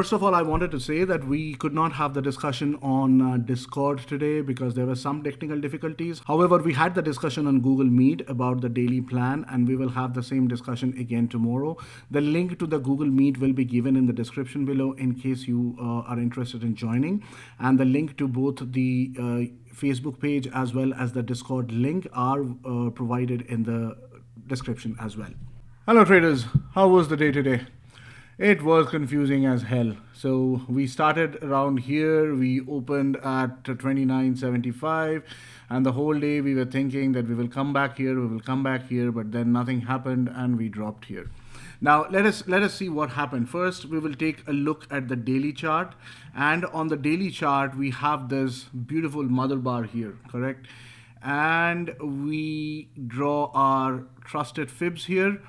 first of all, I wanted to say that we could not have the discussion on Discord today because there were some technical difficulties. However, we had the discussion on Google Meet about the daily plan, and we will have the same discussion again tomorrow. The link to the Google Meet will be given in the description below in case you are interested in joining. And the link to both the Facebook page as well as the Discord link are provided in the description as well. Hello traders, how was the day today? It was confusing as hell. So we started around here, we opened at 29.75, and the whole day we were thinking that we will come back here, but then nothing happened and we dropped here. Now let us see what happened. First, we will take a look at the daily chart, and on the daily chart we have this beautiful mother bar here, correct? And we draw our trusted fibs here.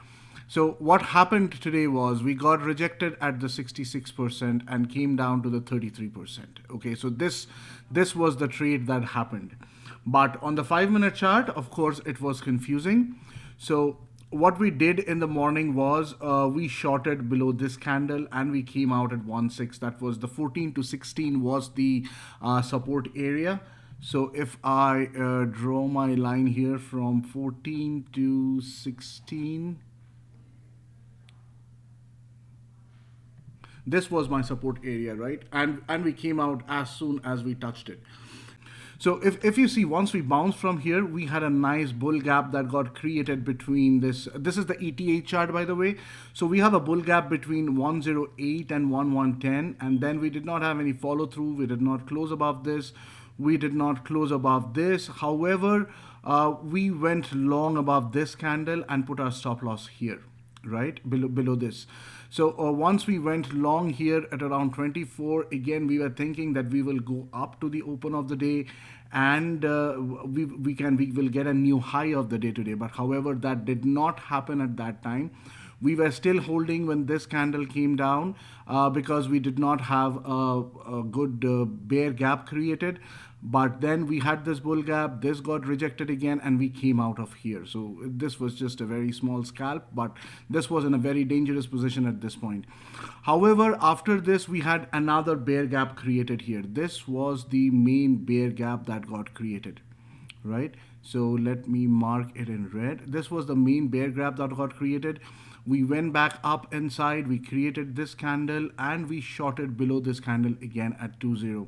So what happened today was we got rejected at the 66% and came down to the 33%. Okay, so this was the trade that happened. But on the 5-minute chart, of course, it was confusing. So what we did in the morning was we shorted below this candle and we came out at 1.6. That was the 14 to 16 was the support area. So if I draw my line here from 14 to 16, this was my support area, right? And we came out as soon as we touched it. So if you see, once we bounced from here, we had a nice bull gap that got created between this. This is the ATH chart, by the way. So we have a bull gap between 108 and 1110, and then we did not have any follow through. We did not close above this. We did not close above this. However, we went long above this candle and put our stop loss here, right? Below this. So once we went long here at around 24, again, we were thinking that we will go up to the open of the day and we will get a new high of the day today. But however, that did not happen at that time. We were still holding when this candle came down because we did not have a good bear gap created. But then we had this bull gap, this got rejected again, and we came out of here. So this was just a very small scalp, but this was in a very dangerous position at this point. However, after this, we had another bear gap created here. This was the main bear gap that got created, right? So let me mark it in red. This was the main bear gap that got created. We went back up inside, we created this candle, and we shorted below this candle again at 2.0.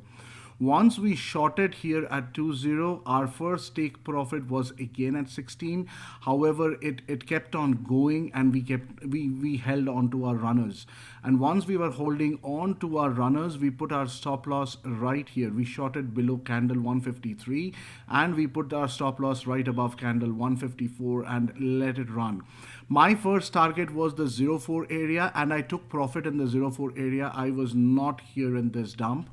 Once we shorted here at 2.0, our first take profit was again at 16. However, it kept on going and we held on to our runners. And once we were holding on to our runners, we put our stop loss right here. We shorted below candle 153 and we put our stop loss right above candle 154 and let it run. My first target was the 04 area and I took profit in the 04 area. I was not here in this dump.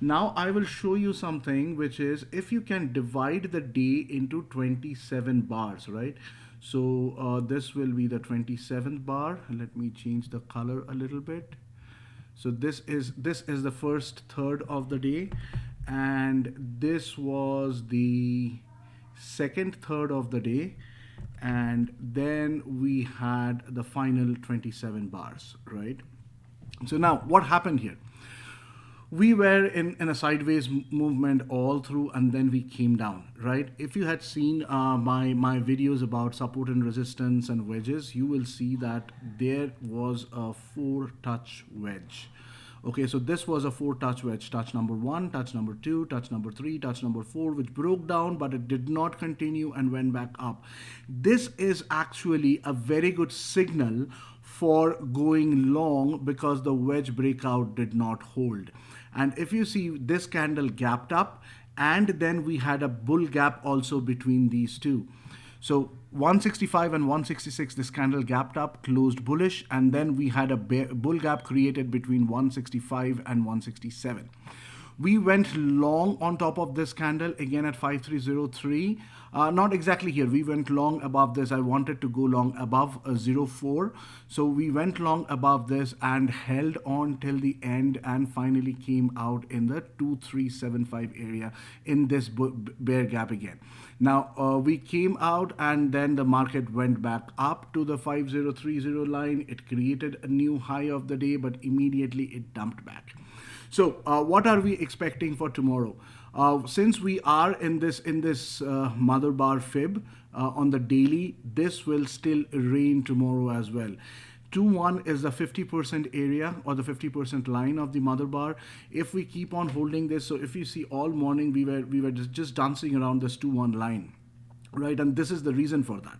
Now I will show you something, which is if you can divide the day into 27 bars, right? So this will be the 27th bar. Let me change the color a little bit. So this is the first third of the day, and this was the second third of the day, and then we had the final 27 bars, right? So now what happened here? We were in a sideways movement all through and then we came down, right? If you had seen my videos about support and resistance and wedges, you will see that there was a 4-touch wedge. Okay, so this was a 4-touch wedge, touch number 1, touch number 2, touch number 3, touch number 4, which broke down, but it did not continue and went back up. This is actually a very good signal for going long because the wedge breakout did not hold. And if you see, this candle gapped up and then we had a bull gap also between these two. So 165 and 166, this candle gapped up, closed bullish, and then we had a bull gap created between 165 and 167. We went long on top of this candle again at 5303. Not exactly here. We went long above this. I wanted to go long above 04. So we went long above this and held on till the end and finally came out in the 2375 area in this bear gap again. Now we came out and then the market went back up to the 5030 line. It created a new high of the day, but immediately it dumped back. So what are we expecting for tomorrow? Since we are in this mother bar fib on the daily, this will still rain tomorrow as well. 2-1 is the 50% area or the 50% line of the mother bar. If we keep on holding this, so if you see all morning we were just dancing around this 2-1 line, right? And this is the reason for that.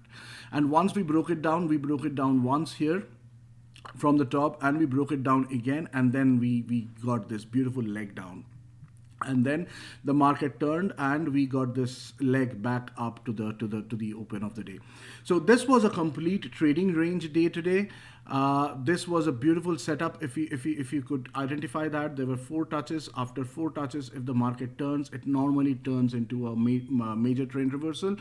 And once we broke it down once here from the top, and we broke it down again, and then we got this beautiful leg down. And then the market turned and we got this leg back up to the open of the day. So this was a complete trading range day today. This was a beautiful setup. If you could identify that, there were 4 touches. After 4 touches, if the market turns, it normally turns into a major trend reversal.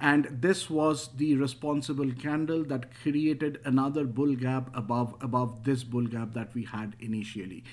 And this was the responsible candle that created another bull gap above this bull gap that we had initially.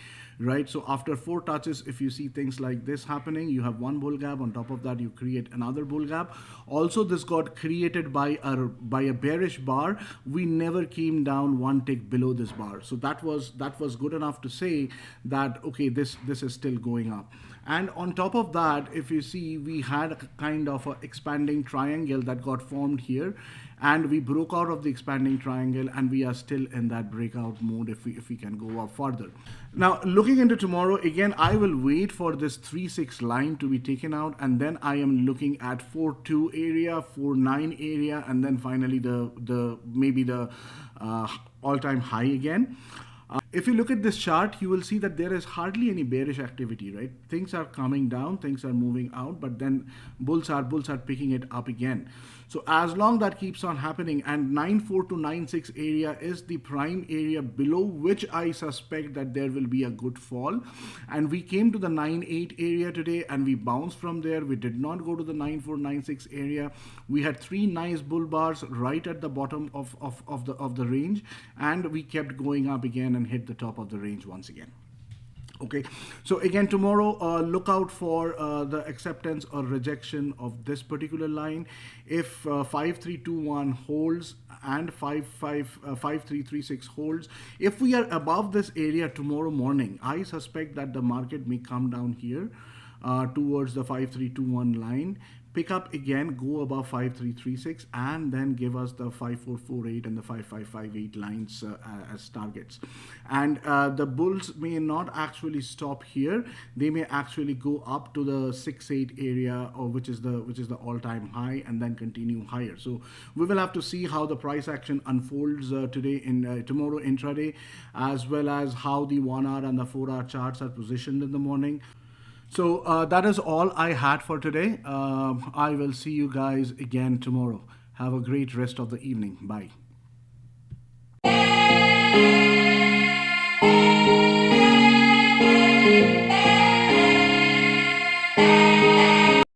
Right, so after 4 touches, if you see things like this happening, you have one bull gap. On top of that, you create another bull gap. Also, this got created by a bearish bar. We never came down one tick below this bar, so that was good enough to say that okay, this is still going up. And on top of that, if you see, we had a kind of a expanding triangle that got formed here, and we broke out of the expanding triangle, and we are still in that breakout mode if we can go up further. Now, looking into tomorrow, again, I will wait for this 3-6 line to be taken out, and then I am looking at 4-2 area, 4-9 area, and then finally maybe the all-time high again. If you look at this chart, you will see that there is hardly any bearish activity, right? Things are coming down, things are moving out, but then bulls are picking it up again. So as long that keeps on happening, and 9.4 to 9.6 area is the prime area below which I suspect that there will be a good fall. And we came to the 9.8 area today and we bounced from there. We did not go to the 9.4, 9.6 area. We had 3 nice bull bars right at the bottom of the range, and we kept going up again and hit the top of the range once again. Okay, so again tomorrow, look out for the acceptance or rejection of this particular line. If 5321 holds and 5336 holds, if we are above this area tomorrow morning, I suspect that the market may come down here towards the 5321 line, pick up again, go above 5336, and then give us the 5448 and the 5558 lines as targets. And the bulls may not actually stop here. They may actually go up to the 68 area, or which is the all-time high, and then continue higher. So we will have to see how the price action unfolds tomorrow intraday, as well as how the 1-hour and the 4-hour charts are positioned in the morning. So that is all I had for today. I will see you guys again tomorrow. Have a great rest of the evening. Bye.